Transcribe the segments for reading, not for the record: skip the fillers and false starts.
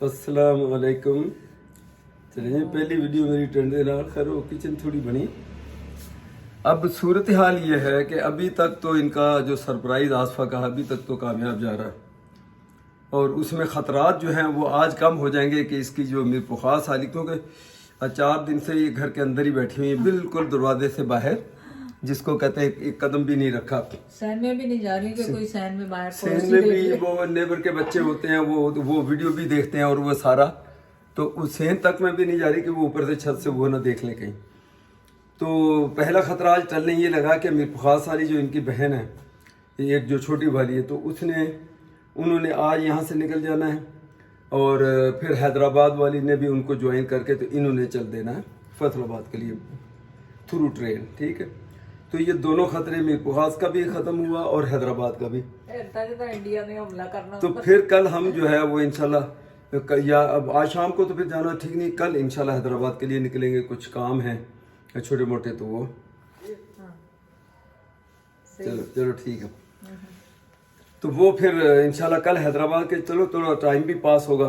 अस्सलाम वालेकुम। चलिए पहली वीडियो मेरी ट्रेंड दे नाल खैर वो किचन थोड़ी बनी। अब सूरत हाल ये है कि अभी तक तो इनका जो सरप्राइज आसफा का अभी तक तो कामयाब जा रहा है और उसमें ख़तरात जो हैं वो आज कम हो जाएंगे कि इसकी जो मीर पुखार साली, क्योंकि 4 दिन से ये घर के अंदर ही बैठी हुई है बिल्कुल दरवाजे से बाहर, जिसको कहते हैं एक कदम भी नहीं रखा। सैन में भी नहीं जा रही कि कोई सैन में बाहर सैन में भी वो नेबर के बच्चे होते हैं, वो वीडियो भी देखते हैं और वो सारा, तो उस सैन तक में भी नहीं जा रही कि वो ऊपर से छत से वो ना देख ले कहीं। तो पहला खतरा आज टलने ये लगा कि मीर पुखार साली जो इनकी बहन है, एक जो छोटी वाली है, तो उन्होंने आज यहाँ से निकल जाना है और फिर हैदराबाद वाली ने भी उनको ज्वाइन करके तो इन्होंने चल देना है फैसलाबाद के लिए थ्रू ट्रेन। ठीक है, तो ये दोनों खतरे में पुखास का भी ख़त्म हुआ और हैदराबाद का भी। इंडिया में हमला करना तो फिर कल हम जो है वो इंशाल्लाह या अब आज शाम को तो फिर जाना ठीक नहीं, कल इंशाल्लाह हैदराबाद के लिए निकलेंगे, कुछ काम है छोटे मोटे, तो वो चलो ठीक है। तो वो फिर इंशाल्लाह कल हैदराबाद के, चलो थोड़ा टाइम भी पास होगा,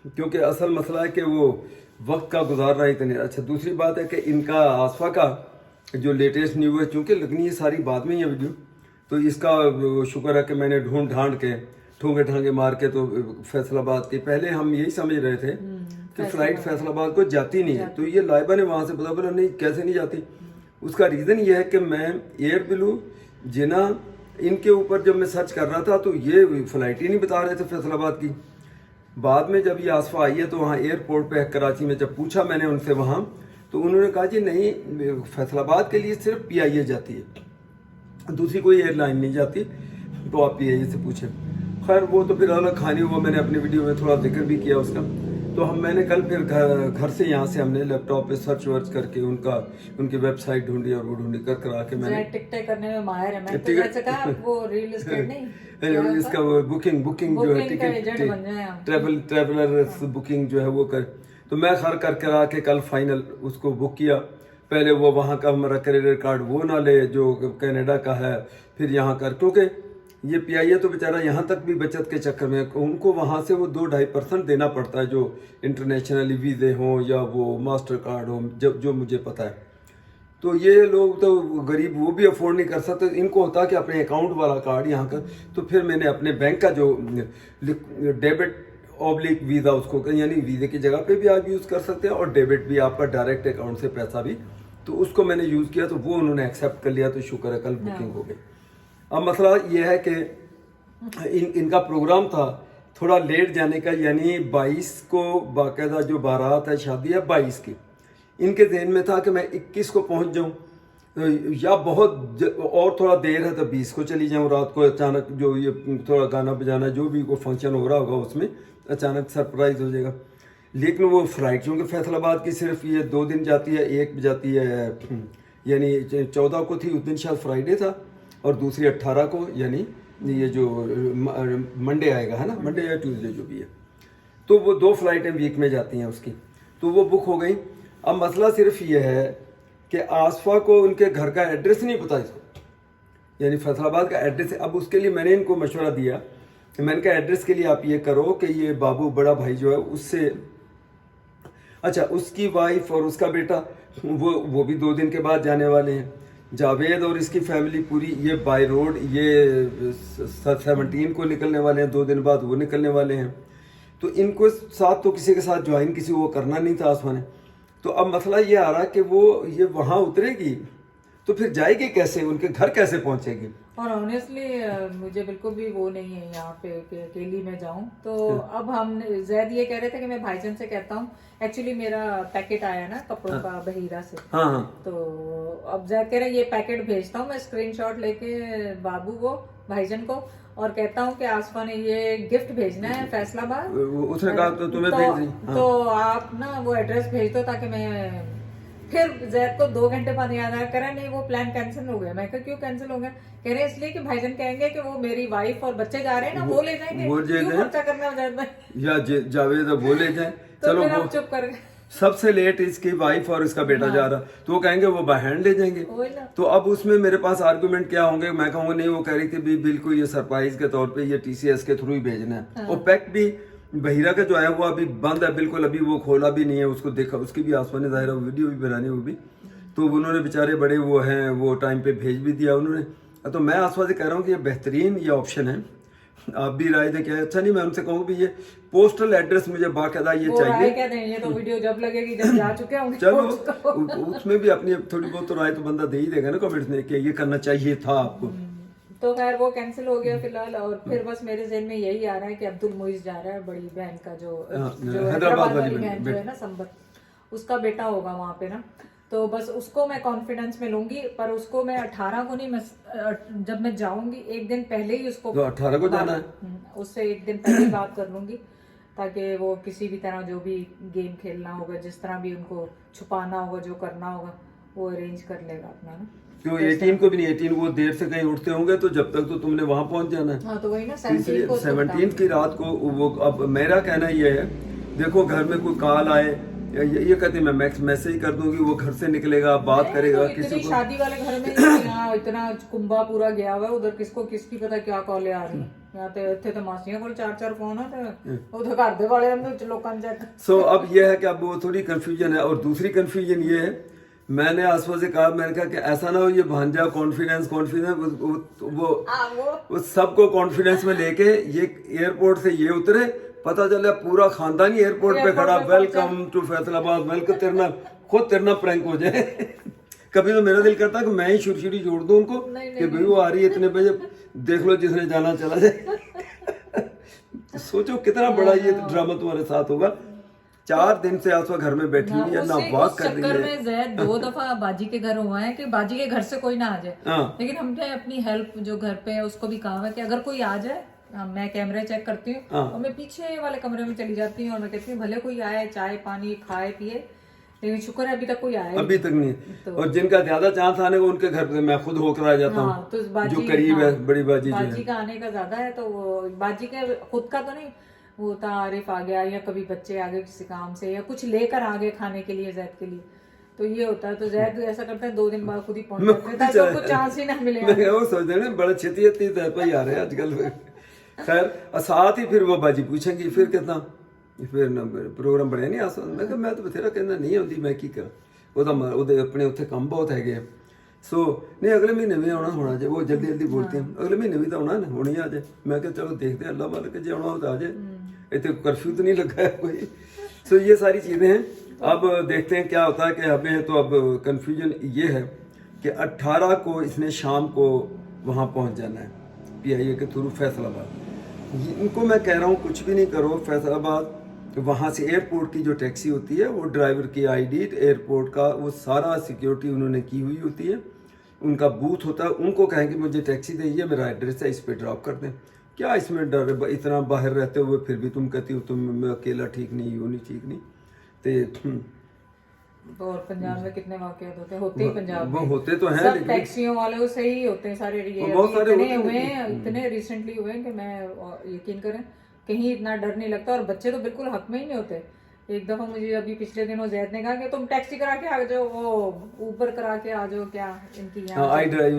क्योंकि असल मसला है कि वो वक्त का गुजारना ही तो नहीं। अच्छा, दूसरी बात है कि इनका आसफा का जो लेटेस्ट न्यूज़ है, चूँकि लगनी है सारी बाद में ही है वीडियो, तो इसका शुक्र है कि मैंने ढूंढ ढांड के ठोंगे ठांगे मार के तो फैसलाबाद के, पहले हम यही समझ रहे थे कि फ्लाइट फैसलाबाद को जाती नहीं है, तो ये लाइबा ने वहाँ से पता बोला नहीं कैसे नहीं जाती। उसका रीज़न ये है कि मैं एयर ब्लू जिना इनके ऊपर जब मैं सर्च कर रहा था तो ये फ्लाइट ही नहीं बता रहे थे फैसलाबाद की। बाद में जब ये आसफा आई है तो वहाँ एयरपोर्ट पे कराची में जब पूछा मैंने उनसे वहाँ, तो उन्होंने कहा जी नहीं, फैसलाबाद के लिए सिर्फ PIA जाती है, दूसरी कोई एयरलाइन नहीं जाती, तो आप PIA से पूछें। खैर वो तो फिर अलग कहानी, वो मैंने अपनी वीडियो में थोड़ा जिक्र भी किया उसका। तो मैंने कल फिर घर से यहाँ से हमने लैपटॉप पे सर्च वर्च करके उनकी वेबसाइट ढूंढी और वो ढूंढी कर करा के मैंने टिकट करने में माहिर है। मैं तो जैसे कहा वो रियल एस्टेट नहीं इसका बुकिंग जो है टिकट ट्रेवलर बुकिंग जो है वो कर, तो मैं खर कर करा के कल फाइनल उसको बुक किया। पहले वो वहाँ का हमारा क्रेडिट कार्ड वो ना ले जो कनाडा का है, फिर यहाँ कर, क्योंकि ये PIA तो बेचारा यहाँ तक भी बचत के चक्कर में उनको वहाँ से वो 2-2.5% देना पड़ता है, जो इंटरनेशनली वीज़े हों या वो मास्टर कार्ड हो, जो मुझे पता है। तो ये लोग तो गरीब वो भी अफोर्ड नहीं कर सकते, इनको होता कि अपने अकाउंट वाला कार्ड यहाँ का। तो फिर मैंने अपने बैंक का जो डेबिट ऑब्लिक वीज़ा उसको, यानी वीज़े की जगह पे भी आप यूज़ कर सकते हैं और डेबिट भी आपका डायरेक्ट अकाउंट से पैसा भी, तो उसको मैंने यूज़ किया, तो वो उन्होंने एक्सेप्ट कर लिया, तो शुक्र है कल बुकिंग हो गई। अब मसला ये है कि इनका प्रोग्राम था थोड़ा लेट जाने का, यानी 22 को बाकायदा जो बारात है शादी है 22 की, इनके जहन में था कि मैं 21 को पहुंच जाऊं या बहुत और थोड़ा देर है तो 20 को चली जाऊं रात को। अचानक जो ये थोड़ा गाना बजाना जो भी कोई फंक्शन हो रहा होगा उसमें अचानक सरप्राइज हो जाएगा। लेकिन वो फ्लाइट चूँकि फैसलाबाद की सिर्फ ये 2 दिन जाती है, एक जाती है यानी 14 को थी, उस दिन शायद फ्राइडे था, और दूसरी 18 को, यानी ये जो मंडे आएगा है ना, मंडे या ट्यूसडे जो भी है, तो वो 2 फ्लाइटें वीक में जाती हैं उसकी, तो वो बुक हो गई। अब मसला सिर्फ ये है कि आसफा को उनके घर का एड्रेस नहीं पता इसको, यानी फैसलाबाद का एड्रेस। अब उसके लिए मैंने इनको मशवरा दिया कि मैंने कहा एड्रेस के लिए आप ये करो कि ये बाबू बड़ा भाई जो है उससे, अच्छा उसकी वाइफ और उसका बेटा वो भी 2 दिन के बाद जाने वाले हैं, जावेद और इसकी फैमिली पूरी, ये बाय रोड ये 17 को निकलने वाले हैं, 2 दिन बाद वो निकलने वाले हैं। तो इनको साथ तो किसी के साथ ज्वाइन किसी को करना नहीं था आसमा ने। तो अब मसला ये आ रहा कि वो ये वहाँ उतरेगी तो फिर जाएगी कैसे, उनके घर कैसे पहुँचेगी। और ऑनेस्टली मुझे बिल्कुल भी वो नहीं है यहाँ पे कि अकेली में जाऊँ। तो अब हम जैद ये कह रहे थे कि मैं भाईजान से कहता हूँ, एक्चुअली मेरा पैकेट आया ना कपड़ों का बहीरा से, हाँ। तो अब जैद कह रहे ये पैकेट भेजता हूँ मैं स्क्रीनशॉट लेके बाबू को, भाईजान को, और कहता हूँ कि आसफा ने ये गिफ्ट भेजना है फैसलाबाद, उसने कहा तो तुम्हें भेज दी, तो आप ना वो एड्रेस भेज दो ताकि मैं। फिर जैद को 2 घंटे बाद याद आया, करा नहीं वो प्लान कैंसिल हो गया। मैं कहा क्यों कैंसिल हो गया? कह रहे इसलिए कि भाईजान कहेंगे कि वो मेरी वाइफ और बच्चे जा रहे हैं ना, वो ले जाएंगे, क्यों खर्चा करना हो जाता है, या जावेद वो ले जाए। तो चलो वो चुप कर गए। सबसे लेट इसकी वाइफ और इसका बेटा जा रहा, तो वो कहेंगे वो बाय हैंड ले जाएंगे। तो अब उसमें मेरे पास आर्गुमेंट क्या होंगे? मैं कहूँगा नहीं, वो कह रही थी भी बिल्कुल ये सरप्राइज के तौर पे ये TCS के थ्रू ही भेजना है, और पैक भी बहिरा का जो है वो अभी बंद है बिल्कुल, अभी वो खोला भी नहीं है, उसको देखा, उसकी भी आसमानी ज़ाहिर है वीडियो भी बनानी वो भी, तो उन्होंने बेचारे बड़े वो हैं, वो टाइम पे भेज भी दिया उन्होंने। तो मैं आसमा से कह रहा हूँ कि ये बेहतरीन ये ऑप्शन है, आप भी राय दें क्या? अच्छा नहीं, मैं उनसे कहूँ भी ये पोस्टल एड्रेस मुझे बाकायदा ये वो चाहिए। राय क्या दें, ये तो वीडियो जब लगेगी जब जा चुके होंगे चलो उसमें भी अपनी थोड़ी बहुत तो राय तो बंदा दे ही देगा ना कमेंट्स में कि ये करना चाहिए था आपको। तो खैर वो कैंसिल हो गया फिलहाल, और फिर बस मेरे जहन में यही आ रहा है कि अब्दुल मुइज जा रहा है, बड़ी बहन का जो हैदराबाद वाली बहन जो है ना संबत, उसका बेटा होगा वहां पे ना, तो बस उसको मैं कॉन्फिडेंस में लूंगी, पर उसको मैं 18 को नहीं, मैं जब मैं जाऊंगी एक दिन पहले ही उसको, तो 18 को जाना है, उससे एक दिन पहले बात कर लूंगी, ताकि वो किसी भी तरह जो भी गेम खेलना होगा, जिस तरह भी उनको छुपाना होगा, जो करना होगा वो अरेंज कर लेगा अपना ना। क्यों 18 को भी नहीं, 18 वो देर से कहीं उठते होंगे, तो जब तक तो तुमने वहां पहुंच जाना है। हाँ तो वही ना 17 को 17 की रात को वो, अब मेरा कहना ये है, देखो घर में कोई कॉल आए, ये कहते मैं मैसेज कर दूंगी, वो घर से निकलेगा, बात करेगा, तो किसी को शादी वाले घर में यहाँ इतना कुंभा पूरा गया हुआ है, उधर किसको किसकी पता क्या कॉल आ रही है, यहाँ तो इतने तो मासियां को 4-4 फोन है, तो उधर घर दे वाले हम लोगों का। सो अब ये है कि अब वो थोड़ी कंफ्यूजन है, और दूसरी कंफ्यूजन ये है, मैंने आसपास से कहा, मैंने कहा कि ऐसा ना हो ये भांजा कॉन्फिडेंस वो सबको कॉन्फिडेंस में लेके ये एयरपोर्ट से ये उतरे, पता चले पूरा खानदान ही एयरपोर्ट पे खड़ा, वेलकम टू फैसलाबाद, वेलकम, तेरना प्रैंक हो जाए। कभी तो मेरा दिल करता है कि मैं ही शुरू जोड़ दूं उनको कि भाई वो आ रही है इतने बजे, देख लो जिसने जाना चला जाए। सोचो कितना बड़ा ये ड्रामा तुम्हारे साथ होगा। 4 दिन से आसवा घर में बैठी हुई है, ना वॉक कर रही है। में जैद 2 दफा बाजी के घर हुआ है कि बाजी के घर से कोई ना आ जाए, लेकिन हमने अपनी हेल्प जो घर पे है उसको भी कहा है कि अगर कोई आ जाए, मैं कैमरे चेक करती हूँ और मैं पीछे वाले कमरे में चली जाती हूँ और मैं कहती हूँ भले कोई आए, चाय पानी खाए पिए, लेकिन शुक्र है अभी तक कोई आया अभी तक नहीं। तो और जिनका ज्यादा चांस आने को उनके घर पे मैं खुद होकर आ जाता हूँ, तो बाजी, जो करीब है, बड़ी बाजी का आने का ज्यादा है, तो वो बाजी के खुद का तो नहीं, वो तारीफ आ गया या कभी बच्चे आ गए किसी काम से या कुछ लेकर आ गए खाने के लिए जैद के लिए, तो ये होता है। तो जैद ऐसा करता है 2 दिन बाद खुद ही पहुंच जाता है, तो कुछ चांस ही ना मिले। वो सोच रहे बड़ा छेती आ रहे हैं आजकल। खैर साथ ही फिर वो बाजी पूछेंगी फिर कितना, फिर प्रोग्राम बनया नहीं आसान। मैं कहा मैं तो बथेरा कहना नहीं आती, मैं की करा, ਉਹਦੇ अपने उत्थे काम बहुत है। सो नहीं अगले महीने भी आना होना चाहिए, वो जल्दी जल्दी बोलती हैं अगले महीने भी तो आना है, होनी आ जाए। मैं कहा चलो देखते हैं, अल्लाह मालिक जे आना हो तो आ जाए, इतने कर्फ्यू तो नहीं लगा है कोई। सो ये सारी चीज़ें हैं, अब देखते हैं क्या होता है कि हमें तो अब कन्फ्यूजन ये है कि 18 को इसने शाम को वहाँ पहुँच जाना है PIA के थ्रू फैसलाबाद। इनको मैं कह रहा हूँ कुछ भी नहीं करो, फैसलाबाद वहाँ से एयरपोर्ट की जो टैक्सी होती है, वो ड्राइवर की ID, एयरपोर्ट का वो सारा सिक्योरिटी उन्होंने की हुई होती है, उनका बूथ होता है, उनको कहें कि मुझे टैक्सी दीजिए, मेरा एड्रेस है, इस पे ड्रॉप कर दें। क्या इसमें डर है? इतना बाहर रहते हुए फिर भी तुम कहती हो तुम मैं अकेला ठीक नहीं, यूँ नहीं ठीक नहीं। तो और पंजाब में कितने वाकयात होते ही पंजाब में, वो होते तो हैं, सब टैक्सियों वाले से ही होते हैं सारे। ये इतने हुए हैं, इतने रिसेंटली हुए हैं कि मैं यकीन करें कहीं इतना डर नहीं लगता, और बच्चे तो बिल्कुल हक में ही नहीं होते। एक दफा मुझे अभी पिछले दिनों जैद ने कहा कि तुम टैक्सी करा के आ जाओ, वो ऊबर करा के आ जाओ, क्या इनकी यहाँ आई ड्राइव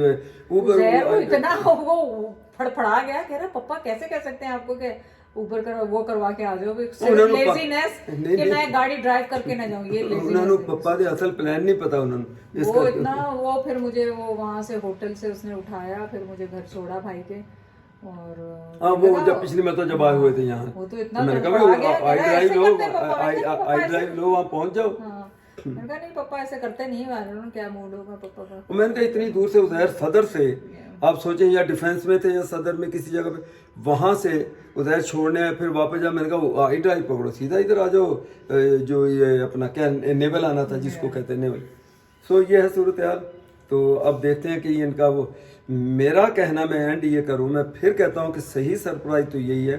ऊबर, वो इतना वो फड़फड़ा गया, कह रहा पप्पा कैसे कह सकते हैं आपको कि ऊबर कर वो करवा के आ जाओ, लेजीनेस कि मैं गाड़ी ड्राइव करके ना जाऊं, ये उन्होंने पप्पा दे असल प्लान नहीं पता उन्होंने वो इतना, वो फिर मुझे वो वहां से होटल से उसने उठाया, फिर मुझे घर छोड़ा भाई के, और वो जब पिछली मतलब जब आए हुए थे यहाँ, वो तो इतना मैंने कहा आई ड्राइव लो वहाँ पहुँच जाओ। मैंने कहा नहीं पापा ऐसे करते नहीं, मालूम क्या मूड होगा पापा का। मैंने कहा इतनी दूर से उधर सदर से आप सोचें, या डिफेंस में थे या सदर में किसी जगह पे, वहां से उधर छोड़ने हैं फिर वापस जा। मैंने कहा आई ड्राइव पकड़ो, सीधा इधर आ जाओ, जो ये अपना क्या नेवल आना था जिसको कहते हैं नेवल। सो ये है सूरत हाल। तो अब देखते हैं कि इनका वो, मेरा कहना मैं एंड ये करूँ, मैं फिर कहता हूँ कि सही सरप्राइज तो यही है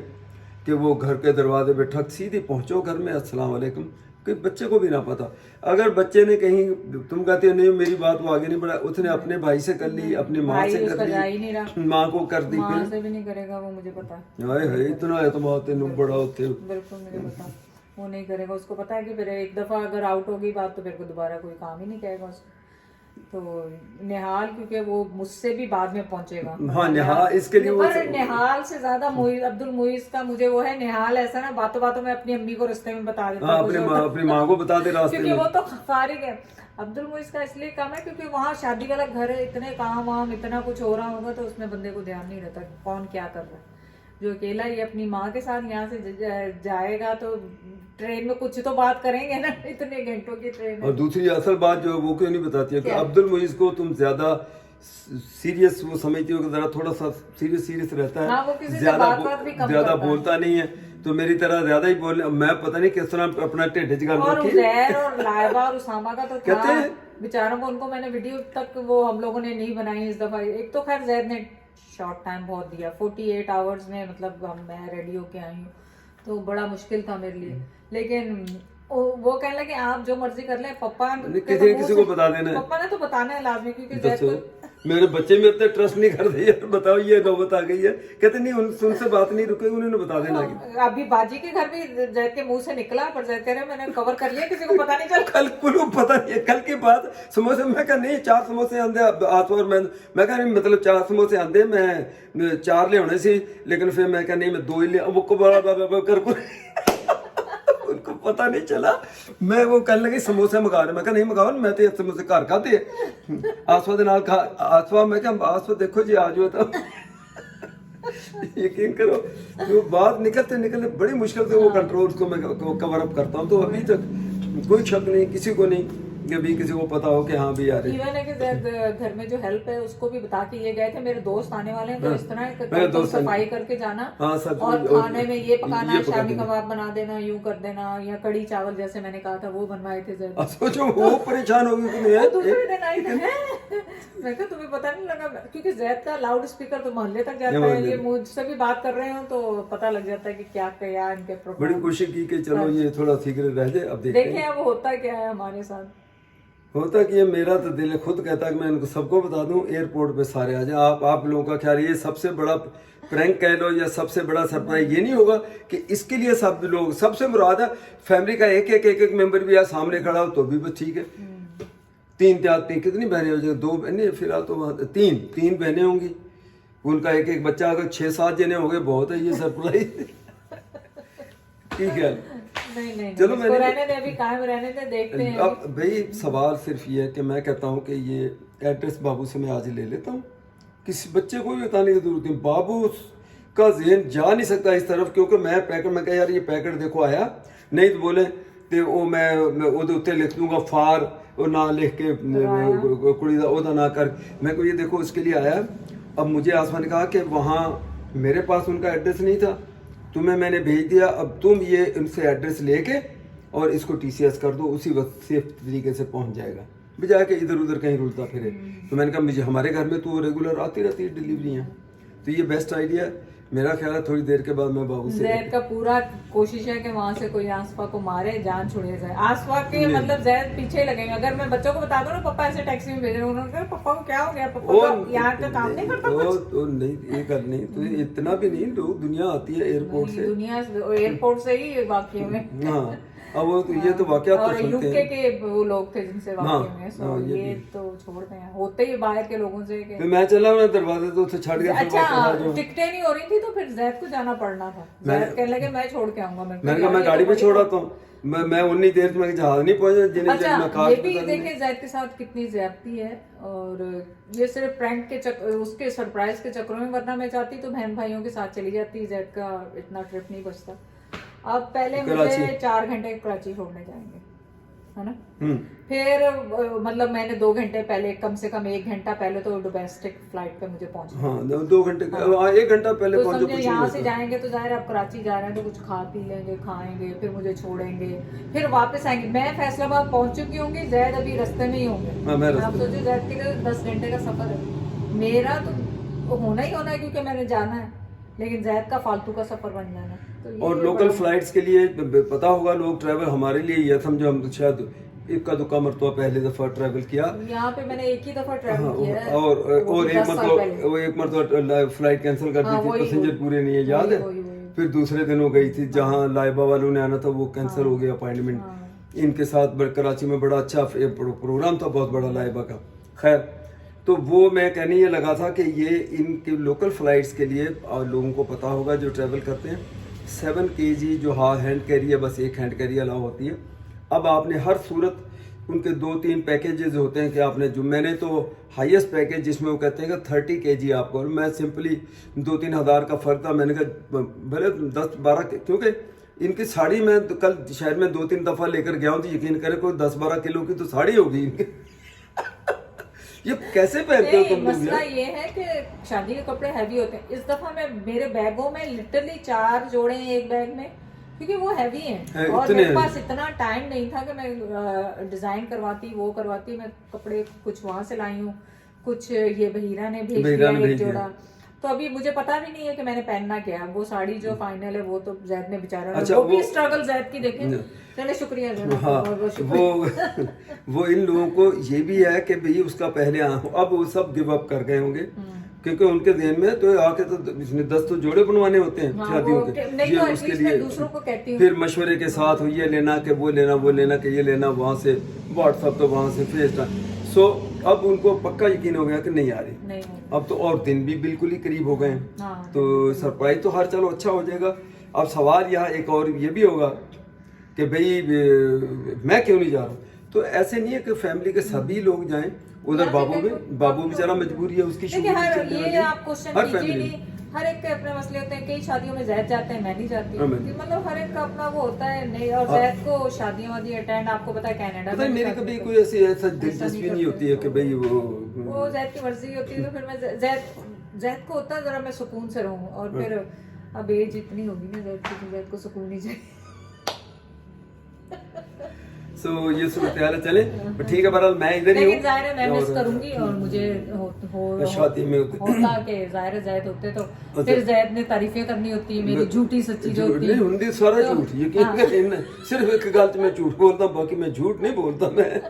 कि वो घर के दरवाजे पे ठक सीधी पहुँचो घर में, अस्सलाम वालेकुम, कि बच्चे को भी ना पता। अगर बच्चे ने कहीं, तुम कहते हो नहीं मेरी बात वो आगे नहीं बढ़ा, उसने अपने भाई से कर ली, अपनी माँ से कर ली, माँ को कर दी, माँ से भी नहीं करेगा वो, मुझे पता है। इतना है तुम आते बड़ा होते, बिल्कुल मुझे पता, वो नहीं करेगा। उसको पता है कि फिर एक दफा अगर आउट होगी बात तो फिर को दोबारा कोई काम ही नहीं करेगा उसको। तो निहाल क्योंकि वो मुझसे भी बाद में पहुंचेगा। हाँ निहाल इसके लिए पर निहाल से ज्यादा मुइज, अब्दुल मुइज का मुझे वो है। निहाल ऐसा ना बातों बातों में अपनी अम्मी को रास्ते में बता देता है, अपनी माँ को बता दे रास्ते क्योंकि में। वो तो फारिग है। अब्दुल मुइज का इसलिए कम है क्योंकि वहाँ शादी वाला घर है, इतने काम वाम इतना कुछ हो रहा होगा तो उसमें बंदे को ध्यान नहीं रहता कौन क्या कर रहा है। जो अकेला ही अपनी माँ के साथ यहाँ से जाएगा तो ट्रेन में कुछ तो बात करेंगे ना, इतने घंटों की ट्रेन है। और दूसरी असल बात जो वो क्यों नहीं बताती है कि अब्दुल मुइज को तुम ज्यादा सीरियस वो समझती हो कि जरा थोड़ा सा सीरियस रहता है। हाँ, वो किसी से बात भी कम ज्यादा करता है। बोलता नहीं है, तो मेरी तरह ज्यादा ही बोल, मैं पता नहीं किस तरह अपना ढिड जगा और रखी। उजैर और लाइबा और उसामा का तो कहते था हैं बेचारों को, उनको मैंने वीडियो तक वो हम लोगों ने नहीं बनाई इस दफा। एक तो खैर जैद ने शॉर्ट टाइम बहुत दिया, 48 आवर्स में, मतलब मैं रेडी होके आई हूँ तो बड़ा मुश्किल था मेरे लिए। लेकिन वो कहने लगे आप जो मर्जी कर ले, पप्पा किसी को बता देना है। पप्पा ने तो बताना है लाजमी, क्योंकि जैद को मेरे बच्चे में इतना ट्रस्ट नहीं करते यार, बताओ ये नौबत आ गई है। कहते नहीं उनसे बात नहीं रुकेगी, उन्होंने बता देना कि अभी बाजी के घर भी जैद के मुंह से निकला, पर जैद कह रहे मैंने कवर कर लिया, किसी को पता नहीं चला। कल को पता नहीं है, कल की बात समोसे, मैं कहा नहीं 4 समोसे आंदे आसवार, मैं कहा नहीं मतलब 4 समोसे आंदे, मैं 4 ले होने सी, लेकिन फिर मैं कहा नहीं मैं 2 ही ले, वो को बड़ा कर उनको पता नहीं चला। मैं वो कहने लगी समोसे मंगा रहे, मैं कहा नहीं मंगाओ, मैं तो समोसे घर खाते आसवा दे नाल खा आसवा, मैं कहा आसवा देखो जी आ जाओ। तो यकीन करो वो बात निकलते बड़ी मुश्किल से वो कंट्रोल को मैं कवर अप करता हूँ। तो अभी तक कोई शक नहीं किसी को नहीं कि अभी किसी को पता हो कि हाँ भी यार इवन है कि घर में जो हेल्प है उसको भी बता के ये गए थे, मेरे दोस्त आने वाले हैं तो इस तरह तो सफाई करके जाना, और खाने में ये पकाना, शामी कबाब बना देना, यूं कर देना, या कड़ी चावल जैसे मैंने कहा था वो बनवाए थे जब। सोचो वो परेशान हो गई दूसरे दिन आई थी मैं कहा तुम्हें पता नहीं लगा, क्योंकि जैद का लाउड स्पीकर तो मोहल्ले तक जाता है, ये मुझसे भी बात कर रहे हो तो पता लग जाता है कि क्या क्या इनके प्रोग्राम। बड़ी कोशिश की कि चलो ये थोड़ा सीक्रेट रह जाए। अब देखते हैं अब होता क्या है हमारे साथ। होता कि ये मेरा तो दिल खुद कहता है कि मैं इनको सबको बता दूं, एयरपोर्ट पे सारे आ जाए। आप लोगों का ख्याल ये सबसे बड़ा प्रैंक कह लो या सबसे बड़ा सरप्राइज ये नहीं होगा कि इसके लिए सब लोग, सबसे मुराद है फैमिली का एक मेंबर भी आज सामने खड़ा हो तो भी बस ठीक है। 3 कितनी बहनें हो जाए, 2 बहनें फिलहाल तो 3 बहनें होंगी, उनका एक बच्चा, अगर 6-7 जने हो गए बहुत है ये सरप्राइज। ठीक है नहीं चलो मैंने रहने दे, अभी कायम रहने दे, देखते हैं। अब भाई सवाल सिर्फ ये है कि मैं कहता हूँ कि ये एड्रेस बाबू से मैं आज ले लेता हूँ, किसी बच्चे को भी बताने की जरूरत नहीं, बाबू का जहन जा नहीं सकता इस तरफ, क्योंकि मैं पैकेट में कहा यार ये पैकेट देखो आया, नहीं तो बोले तो वो मैं ਉਹਦੇ ਉੱਤੇ लिख दूंगा फार और ना लिख के कुड़ी का ओदा ना कर, मैं को ये देखो इसके लिए आया। अब मुझे आसमान ने कहा कि वहाँ मेरे पास उनका एड्रेस नहीं था, तुम्हें मैंने भेज दिया, अब तुम ये उनसे एड्रेस लेके और इसको टीसीएस कर दो, उसी वक्त सेफ तरीके से पहुंच जाएगा, बजाय के इधर उधर कहीं रुलता फिरे। तो मैंने कहा मुझे हमारे घर में तो रेगुलर आती रहती है डिलीवरियाँ, तो ये बेस्ट आइडिया है। मेरा ख्याल है थोड़ी देर के बाद मैं बाबू से जैद का पूरा कोशिश है कि वहाँ से कोई आसफा को मारे, जान छुड़े जाए। आसफा के मतलब जैद पीछे लगेंगे। अगर मैं बच्चों को बता दूं ना पापा ऐसे टैक्सी में भेज रहे हैं, उन्होंने कहा पापा को क्या हो गया, पापा तो यहाँ का काम नहीं करता कुछ। तो नहीं ये कर नहीं, तो इतना भी नहीं, लोग दुनिया आती है एयरपोर्ट से, दुनिया एयरपोर्ट से ही वाकई में। हाँ अब वो तो ये तो वाकया तो सुनते यूके के वो लोग थे जिनसे वाकई में, सो ये ये तो छोड़ते हैं, होते ही बाहर के लोगों से कि मैं चला मैं दरवाजे तो उसे छड़ के अच्छा टिकटें नहीं हो रही थी तो फिर जैद को जाना पड़ना था। जैद कहने लगे मैं छोड़ के आऊंगा। मैंने कहा मैं गाड़ी पे छोड़ा तो मैं उन्नी देर में जहाज नहीं पहुंचा जिन्हें अच्छा, मैं कार ये भी देखे जैद के साथ कितनी ज्यादती है, और ये सिर्फ प्रैंक के उसके सरप्राइज के चक्करों में, वरना मैं चाहती तो बहन भाइयों के साथ चली जाती, जैद का इतना ट्रिप नहीं बचता। अब पहले मुझे 4 घंटे कराची छोड़ने जाएंगे, है ना, फिर मतलब मैंने 2 घंटे पहले, कम से कम 1 घंटा पहले तो डोमेस्टिक फ्लाइट पे मुझे पहुंचना। हाँ 2 घंटे 1 घंटा पहले तो समझे यहाँ से जाएंगे तो जाहिर अब कराची जा रहे हैं तो कुछ खा पी लेंगे, खाएंगे, फिर मुझे छोड़ेंगे, फिर वापस आएंगे। मैं फैसलाबाद पहुंच चुकी होंगी, जैद अभी रास्ते में ही होंगे। आप सोचिए जैद के 10 घंटे का सफर है, मेरा तो होना ही होना है क्योंकि मैंने जाना है, लेकिन जैद का फालतू का सफर बन जाना है। तो और लोकल फ्लाइट्स के लिए पता होगा लोग ट्रैवल हमारे लिए ये समझो हम शायद इक्का दुक्का मरतबा पहले दफा ट्रैवल किया, यहाँ पे मैंने एक ही दफा ट्रैवल किया है, और एक मरतबा फ्लाइट कैंसिल कर दी थी, पैसेंजर पूरे नहीं है, याद है। फिर दूसरे दिन हो गई थी जहाँ लाइबा वालों ने आना था वो कैंसिल हो गया अपॉइंटमेंट। इनके साथ कराची में बड़ा अच्छा प्रोग्राम था, बहुत बड़ा लाइबा का, खैर, तो वो मैं कहने ये लगा था कि ये इनके लोकल फ़्लाइट्स के लिए, और लोगों को पता होगा जो ट्रैवल करते हैं, 7 kg जो हैंड कैरी है, बस एक हैंड कैरी अलाउ होती है। अब आपने हर सूरत उनके 2-3 पैकेजेस होते हैं कि आपने, जो मैंने तो हाईएस्ट पैकेज जिसमें वो कहते हैं कि 30 kg आपको, और मैं सिंपली 2-3 हज़ार का फ़र्क था, मैंने कहा भले 10-12, क्योंकि इनकी साड़ी मैं तो कल शहर में 2-3 दफ़ा लेकर गया हूँ, तो यकीन करें कोई 10-12 किलो की तो साड़ी होगी इनकी। ये कैसे पहनते हो तुम लोग? मसला ये है कि शादी के कपड़े हैवी होते हैं। इस दफा मैं मेरे बैगों में लिटरली 4 जोड़े हैं एक बैग में, क्योंकि वो हैवी हैं और मेरे पास इतना टाइम नहीं था कि मैं डिजाइन करवाती, वो करवाती। मैं कपड़े कुछ वहां से लाई हूँ, कुछ ये बहीरा ने भेज दिया एक जोड़ा। तो अभी मुझे पता भी नहीं है कि मैंने पहनना क्या। वो साड़ी जो फाइनल है वो तो जैद ने बेचारा, अच्छा, वो भी स्ट्रगल जैद की देखें। चले शुक्रिया जैद। हाँ, वो इन लोगों को ये भी है कि भाई उसका पहले अब वो सब गिव अप कर गए होंगे, क्योंकि उनके ध्यान में तो आके तो इसने 10 तो जोड़े बनवाने होते हैं शादियों के, ये तो उसके लिए दूसरों को कहती हूँ। फिर मशवरे के साथ हो, ये लेना कि वो लेना, वो लेना कि ये लेना, वहाँ से व्हाट्सअप तो वहाँ से फेस। सो अब उनको पक्का यकीन हो गया कि नहीं आ रही। अब तो और दिन भी बिल्कुल ही करीब हो गए हैं, तो सरप्राइज तो हर चलो अच्छा हो जाएगा। अब सवाल यहाँ एक और ये भी होगा कि भाई मैं क्यों नहीं जा रहा। तो ऐसे नहीं है कि फैमिली के सभी लोग जाएं उधर। बाबू बेचारा मजबूरी है उसकी, हर फैमिली, हर एक के अपने मसले होते हैं। कई शादियों में जैद जाते हैं, मैं नहीं जाती। मतलब हर एक का अपना वो होता है। नहीं, और जैद को शादियां वादी अटेंड, आपको पता है कनाडा में मेरी कभी कोई ऐसा दिलचस्पी नहीं होती है कि भाई वो जैद की मर्जी होती है। तो फिर मैं जैद को होता है जरा मैं सुकून से रहूं, और फिर अब एज इतनी होगी ना जैद को सुकून ही चाहिए। सो ये सूरत हाल चले, ठीक है। बहरहाल मैं इधर ही हूँ, लेकिन जाहिर है मैं मिस करूंगी। और मुझे शादी में होता कि जाहिर है जैद होते तो फिर जैद ने तारीफें करनी होती है मेरी, झूठी सच्ची जो होती है। हिंदी सारा झूठ, यकीन करें। सिर्फ एक गलत मैं झूठ बोलता, बाकी मैं झूठ नहीं बोलता मैं।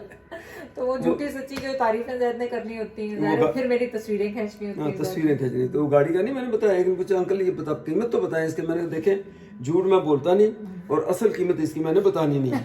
तो वो झूठी सच्ची जो तारीफें जैद ने करनी होती हैं, फिर मेरी तस्वीरें खींचनी होती हैं। तस्वीरें खींचनी तो गाड़ी का नहीं मैंने बताया, लेकिन कुछ अंकल ये बता कीमत तो बताएं इसके। मैंने देखे झूठ मैं बोलता नहीं, और असल कीमत इसकी मैंने बतानी नहीं।